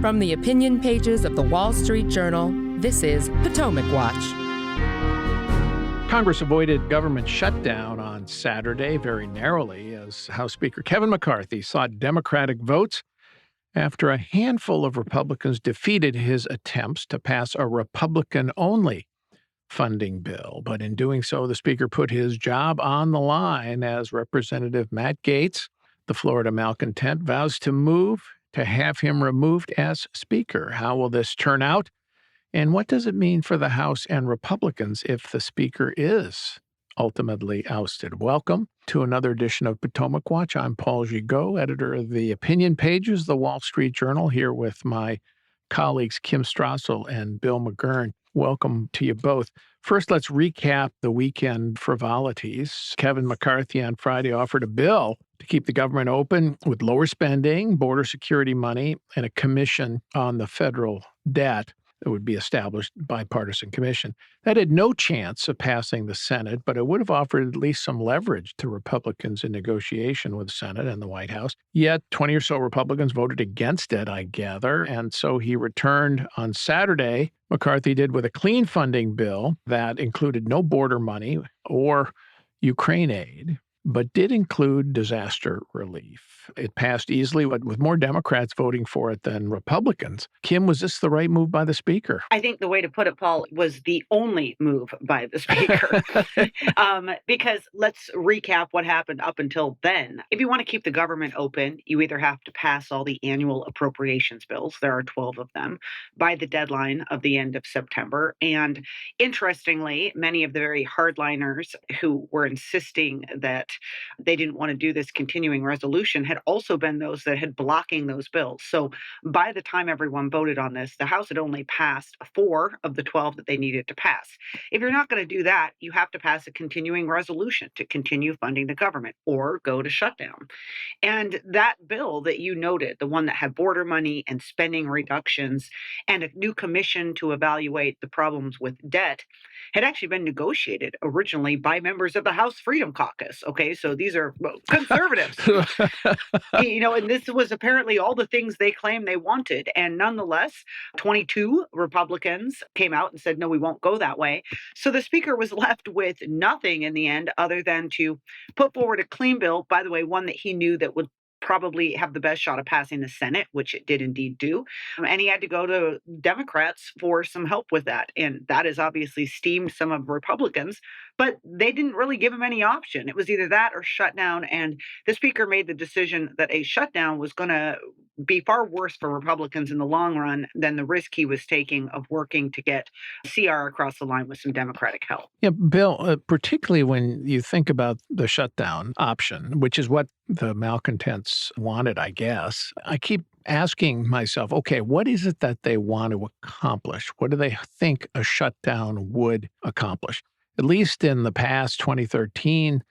From the opinion pages of the Wall Street Journal, this is Potomac Watch. Congress avoided government shutdown on Saturday very narrowly as House Speaker Kevin McCarthy sought Democratic votes after a handful of Republicans defeated his attempts to pass a Republican-only funding bill. But in doing so, the Speaker put his job on the line as Representative Matt Gaetz, the Florida malcontent, vows to have him removed as Speaker. How will this turn out? And what does it mean for the House and Republicans if the Speaker is ultimately ousted? Welcome to another edition of Potomac Watch. I'm Paul Gigot, editor of the opinion pages, the Wall Street Journal, here with my colleagues Kim Strassel and Bill McGurn. Welcome to you both. First, let's recap the weekend frivolities. Kevin McCarthy on Friday offered a bill to keep the government open with lower spending, border security money, and a commission on the federal debt. It would be established bipartisan commission. That had no chance of passing the Senate, but it would have offered at least some leverage to Republicans in negotiation with the Senate and the White House. Yet 20 or so Republicans voted against it, I gather, and so he returned on Saturday. McCarthy did with a clean funding bill that included no border money or Ukraine aid, but did include disaster relief. It passed easily, but with more Democrats voting for it than Republicans. Kim, was this the right move by the Speaker? I think the way to put it, Paul, was the only move by the Speaker. Because let's recap what happened up until then. If you want to keep the government open, you either have to pass all the annual appropriations bills, there are 12 of them, by the deadline of the end of September. And interestingly, many of the very hardliners who were insisting that they didn't want to do this continuing resolution had also been those that had blocking those bills. So by the time everyone voted on this, the House had only passed 4 of the 12 that they needed to pass. If you're not going to do that, you have to pass a continuing resolution to continue funding the government or go to shutdown. And that bill that you noted, the one that had border money and spending reductions and a new commission to evaluate the problems with debt, had actually been negotiated originally by members of the House Freedom Caucus. Okay, so these are conservatives. And this was apparently all the things they claimed they wanted. And nonetheless, 22 Republicans came out and said, no, we won't go that way. So the Speaker was left with nothing in the end other than to put forward a clean bill, by the way, one that he knew that would probably have the best shot of passing the Senate, which it did indeed do. And he had to go to Democrats for some help with that. And that has obviously steamed some of Republicans, but they didn't really give him any option. It was either that or shut down. And the Speaker made the decision that a shutdown was going to be far worse for Republicans in the long run than the risk he was taking of working to get CR across the line with some Democratic help. Yeah, Bill, particularly when you think about the shutdown option, which is what the malcontents wanted, I guess, I keep asking myself, okay, what is it that they want to accomplish? What do they think a shutdown would accomplish? At least in the past, 2013,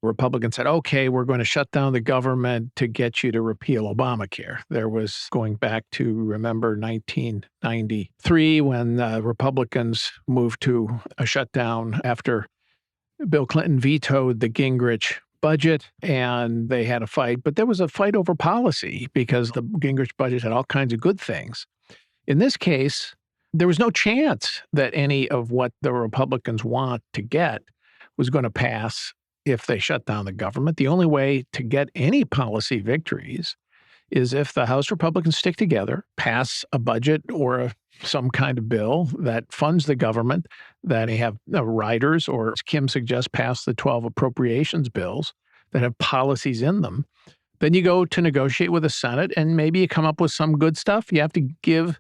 Republicans said, okay, we're going to shut down the government to get you to repeal Obamacare. There was going back to, remember, 1993 when Republicans moved to a shutdown after Bill Clinton vetoed the Gingrich budget, and they had a fight. But there was a fight over policy because the Gingrich budget had all kinds of good things. In this case, there was no chance that any of what the Republicans want to get was going to pass if they shut down the government. The only way to get any policy victories is if the House Republicans stick together, pass a budget or some kind of bill that funds the government, that they have riders, or as Kim suggests, pass the 12 appropriations bills that have policies in them. Then you go to negotiate with the Senate, and maybe you come up with some good stuff. You have to give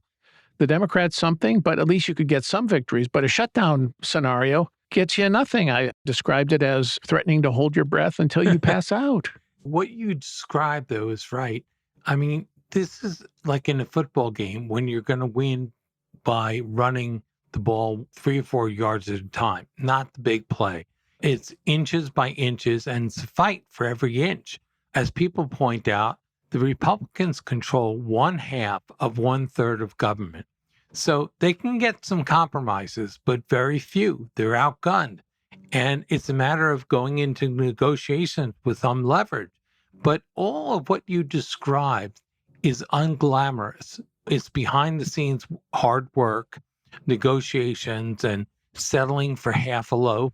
the Democrats something, but at least you could get some victories. But a shutdown scenario gets you nothing. I described it as threatening to hold your breath until you pass out. What you described, though, is right. I mean, this is like in a football game when you're going to win by running the ball 3 or 4 yards at a time, not the big play. It's inches by inches, and it's a fight for every inch. As people point out, the Republicans control 1/2 of 1/3 of government. So they can get some compromises, but very few. They're outgunned. And it's a matter of going into negotiations with some leverage. But all of what you described is unglamorous. It's behind the scenes hard work, negotiations, and settling for half a loaf,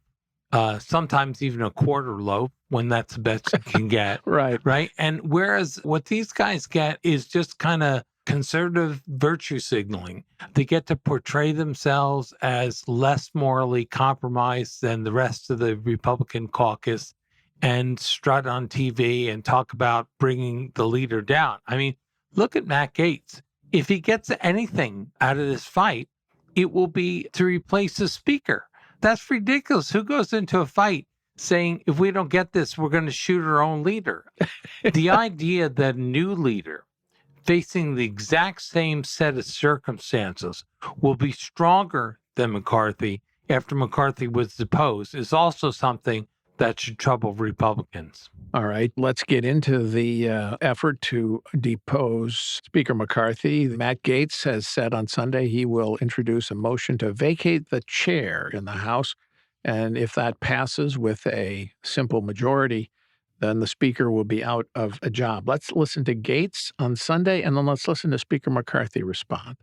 sometimes even a quarter loaf when that's the best you can get. Right. Right. And whereas what these guys get is just kind of conservative virtue signaling. They get to portray themselves as less morally compromised than the rest of the Republican caucus and strut on TV and talk about bringing the leader down. I mean, look at Matt Gaetz. If he gets anything out of this fight, it will be to replace the speaker. That's ridiculous. Who goes into a fight saying, if we don't get this, we're going to shoot our own leader? The idea that a new leader facing the exact same set of circumstances will be stronger than McCarthy after McCarthy was deposed is also something that should trouble Republicans. All right, let's get into the effort to depose Speaker McCarthy. Matt Gaetz has said on Sunday he will introduce a motion to vacate the chair in the House. And if that passes with a simple majority, then the Speaker will be out of a job. Let's listen to Gaetz on Sunday, and then let's listen to Speaker McCarthy respond.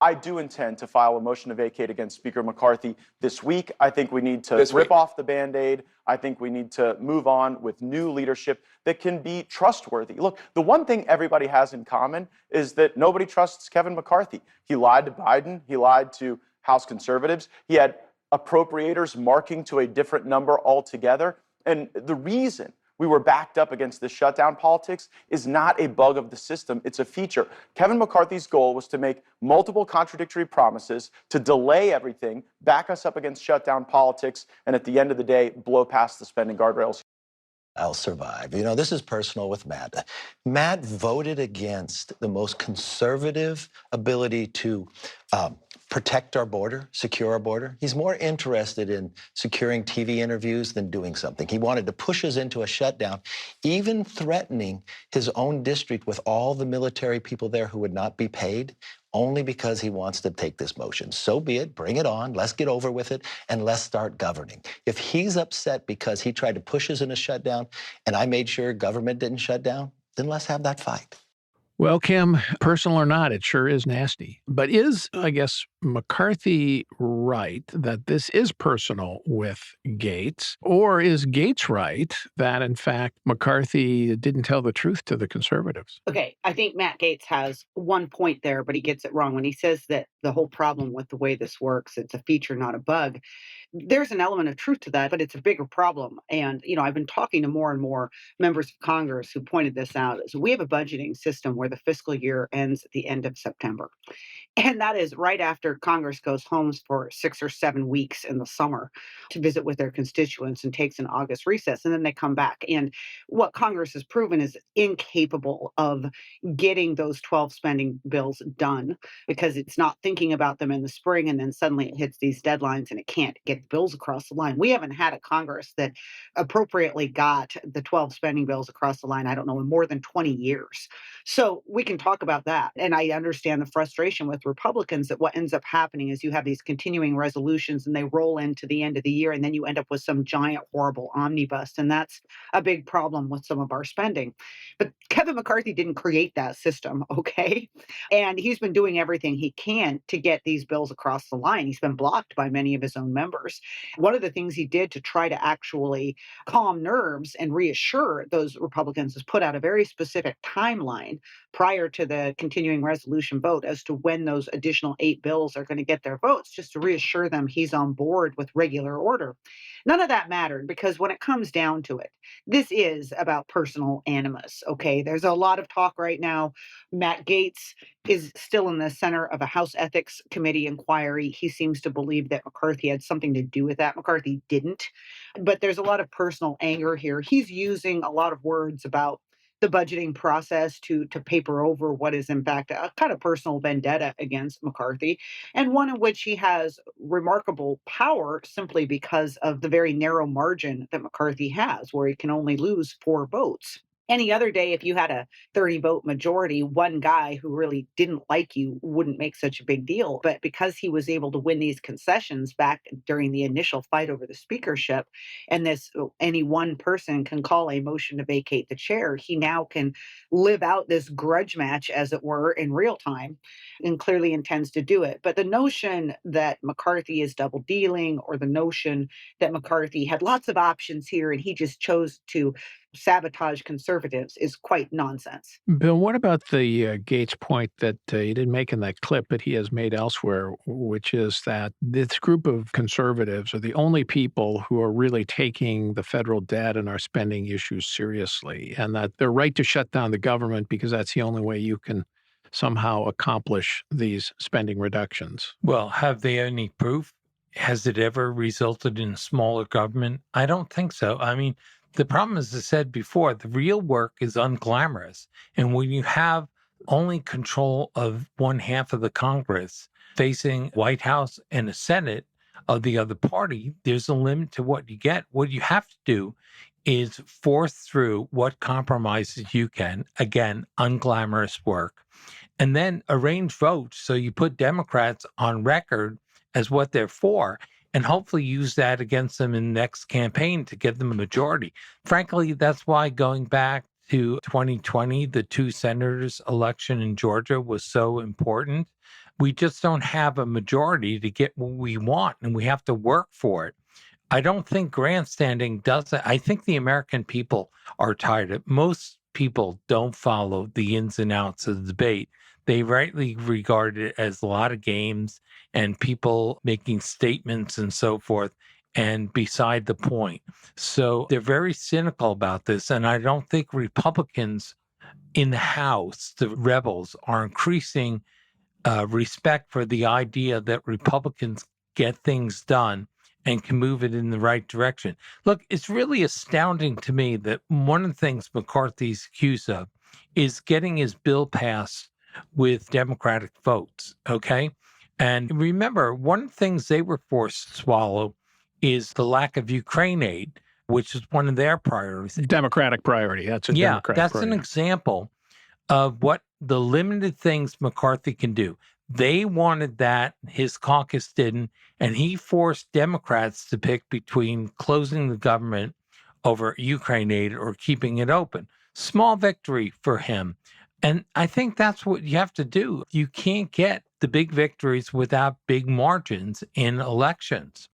I do intend to file a motion to vacate against Speaker McCarthy this week. I think we need to rip off the Band-Aid. I think we need to move on with new leadership that can be trustworthy. Look, the one thing everybody has in common is that nobody trusts Kevin McCarthy. He lied to Biden. He lied to House conservatives. He had appropriators marking to a different number altogether. And the reason we were backed up against this shutdown politics is not a bug of the system, it's a feature. Kevin McCarthy's goal was to make multiple contradictory promises, to delay everything, back us up against shutdown politics, and at the end of the day, blow past the spending guardrails. I'll survive. You know, this is personal with Matt. Matt voted against the most conservative ability to protect our border, secure our border. He's more interested in securing TV interviews than doing something. He wanted to push us into a shutdown, even threatening his own district with all the military people there who would not be paid, only because he wants to take this motion. So be it, bring it on, let's get over with it, and let's start governing. If he's upset because he tried to push us in a shutdown, and I made sure government didn't shut down, then let's have that fight. Well, Kim, personal or not, it sure is nasty. But is, I guess, McCarthy right that this is personal with Gaetz? Or is Gaetz right that, in fact, McCarthy didn't tell the truth to the conservatives? Okay, I think Matt Gaetz has one point there, but he gets it wrong when he says that the whole problem with the way this works, it's a feature, not a bug. There's an element of truth to that, but it's a bigger problem. And, I've been talking to more and more members of Congress who pointed this out. So we have a budgeting system where the fiscal year ends at the end of September. And that is right after Congress goes home for 6 or 7 weeks in the summer to visit with their constituents and takes an August recess. And then they come back. And what Congress has proven is incapable of getting those 12 spending bills done because it's not thinking about them in the spring. And then suddenly it hits these deadlines and it can't get the bills across the line. We haven't had a Congress that appropriately got the 12 spending bills across the line, I don't know, in more than 20 years. So we can talk about that. And I understand the frustration with Republicans that what ends up happening is you have these continuing resolutions and they roll into the end of the year and then you end up with some giant, horrible omnibus. And that's a big problem with some of our spending. But Kevin McCarthy didn't create that system, okay? And he's been doing everything he can to get these bills across the line. He's been blocked by many of his own members. One of the things he did to try to actually calm nerves and reassure those Republicans is put out a very specific timeline prior to the continuing resolution vote as to when those additional 8 bills are going to get their votes, just to reassure them he's on board with regular order. None of that mattered because when it comes down to it, this is about personal animus, okay? There's a lot of talk right now. Matt Gaetz is still in the center of a House Ethics Committee inquiry. He seems to believe that McCarthy had something to do with that. McCarthy didn't. But there's a lot of personal anger here. He's using a lot of words about the budgeting process to paper over what is in fact a kind of personal vendetta against McCarthy, and one in which he has remarkable power simply because of the very narrow margin that McCarthy has, where he can only lose 4 votes. Any other day, if you had a 30 vote majority, one guy who really didn't like you wouldn't make such a big deal. But because he was able to win these concessions back during the initial fight over the speakership, and this any one person can call a motion to vacate the chair, he now can live out this grudge match, as it were, in real time, and clearly intends to do it. But the notion that McCarthy is double dealing, or the notion that McCarthy had lots of options here and he just chose to sabotage conservatives is quite nonsense. Bill, what about the Gaetz point that he didn't make in that clip, but he has made elsewhere, which is that this group of conservatives are the only people who are really taking the federal debt and our spending issues seriously, and that they're right to shut down the government because that's the only way you can somehow accomplish these spending reductions? Well, have they any proof? Has it ever resulted in smaller government? I don't think so. I mean, the problem, as I said before, the real work is unglamorous. And when you have only control of one half of the Congress facing White House and a Senate of the other party, there's a limit to what you get. What you have to do is force through what compromises you can. Again, unglamorous work. And then arrange votes so you put Democrats on record as what they're for, and hopefully use that against them in the next campaign to get them a majority. Frankly, that's why going back to 2020, the two senators election in Georgia was so important. We just don't have a majority to get what we want, and we have to work for it. I don't think grandstanding does it. I think the American people are tired of it. Most people don't follow the ins and outs of the debate. They rightly regard it as a lot of games and people making statements and so forth, and beside the point. So they're very cynical about this. And I don't think Republicans in the House, the rebels, are increasing respect for the idea that Republicans get things done and can move it in the right direction. Look, it's really astounding to me that one of the things McCarthy's accused of is getting his bill passed with Democratic votes, okay? And remember, one of the things they were forced to swallow is the lack of Ukraine aid, which is one of their priorities. Democratic priority. That's a Yeah, Democratic that's priority. an example of what the limited things McCarthy can do. They wanted that, his caucus didn't, and he forced Democrats to pick between closing the government over Ukraine aid or keeping it open. Small victory for him. And I think that's what you have to do. You can't get the big victories without big margins in elections.